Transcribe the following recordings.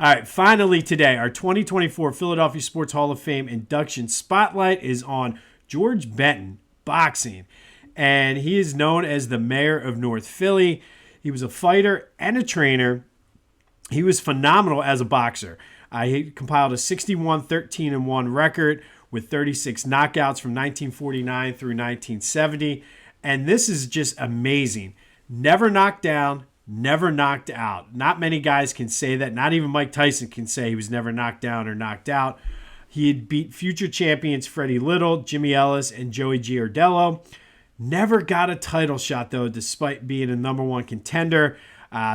All right, finally today, our 2024 Philadelphia Sports Hall of Fame induction spotlight is on George Benton, boxing. And he is known as the mayor of North Philly. He was a fighter and a trainer. He was phenomenal as a boxer. He compiled a 61-13-1 record with 36 knockouts from 1949 through 1970. And this is just amazing. Never knocked down, never knocked out. Not many guys can say that. Not even Mike Tyson can say he was never knocked down or knocked out. He had beat future champions Freddie Little, Jimmy Ellis, and Joey Giardello. Never got a title shot, though, despite being a number one contender.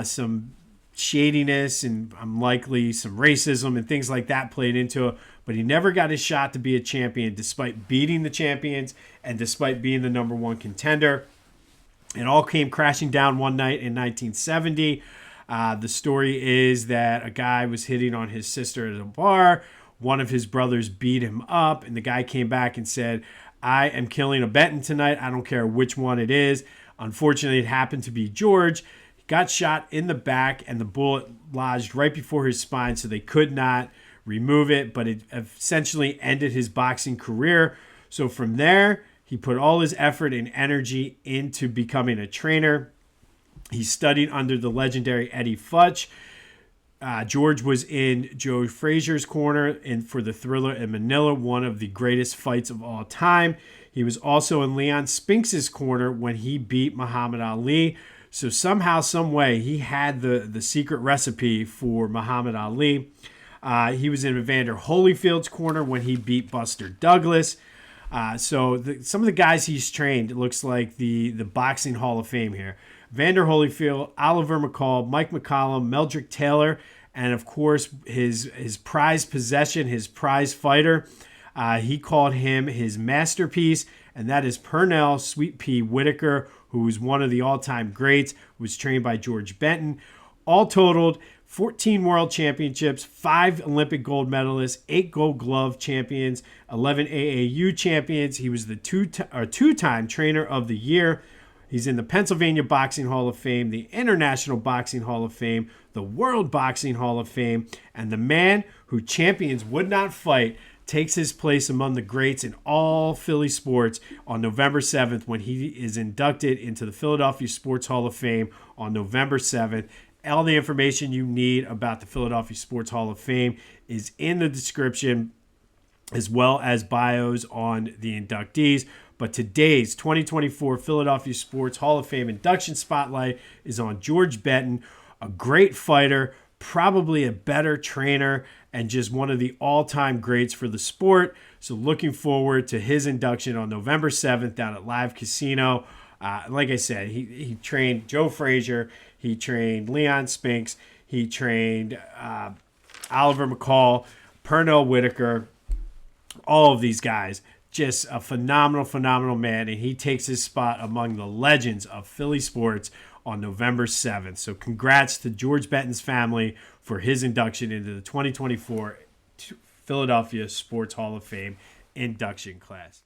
Some shadiness and unlikely some racism and things like that played into it. But he never got his shot to be a champion despite beating the champions and despite being the number one contender. It all came crashing down one night in 1970. The story is that a guy was hitting on his sister at a bar. One of his brothers beat him up, and the guy came back and said, "I am killing a Benton tonight. I don't care which one it is." Unfortunately, it happened to be George. He got shot in the back, and the bullet lodged right before his spine, so they could not remove it, but it essentially ended his boxing career. So from there, he put all his effort and energy into becoming a trainer. He studied under the legendary Eddie Futch. George was in Joe Frazier's corner for the Thriller in Manila, one of the greatest fights of all time. He was also in Leon Spinks's corner when he beat Muhammad Ali. So somehow, some way, he had the secret recipe for Muhammad Ali. He was in Evander Holyfield's corner when he beat Buster Douglas. Some of the guys he's trained, it looks like the Boxing Hall of Fame here. Evander Holyfield, Oliver McCall, Mike McCollum, Meldrick Taylor, and of course his prized possession, his prize fighter. He called him his masterpiece, and that is Pernell Sweet Pea Whitaker, who is one of the all-time greats, was trained by George Benton. All totaled, 14 world championships, 5 Olympic gold medalists, 8 gold glove champions, 11 AAU champions. He was the two-time trainer of the year. He's in the Pennsylvania Boxing Hall of Fame, the International Boxing Hall of Fame, the World Boxing Hall of Fame, and the man who champions would not fight takes his place among the greats in all Philly sports on November 7th when he is inducted into the Philadelphia Sports Hall of Fame on November 7th. All the information you need about the Philadelphia Sports Hall of Fame is in the description, as well as bios on the inductees. But today's 2024 Philadelphia Sports Hall of Fame induction spotlight is on George Benton, a great fighter, probably a better trainer, and just one of the all-time greats for the sport. So looking forward to his induction on November 7th down at Live Casino. Like I said, he trained Joe Frazier. He trained Leon Spinks. He trained Oliver McCall, Pernell Whitaker, all of these guys. Just a phenomenal man, and he takes his spot among the legends of Philly sports on November 7th. So congrats to George Benton's family for his induction into the 2024 Philadelphia Sports Hall of Fame induction class.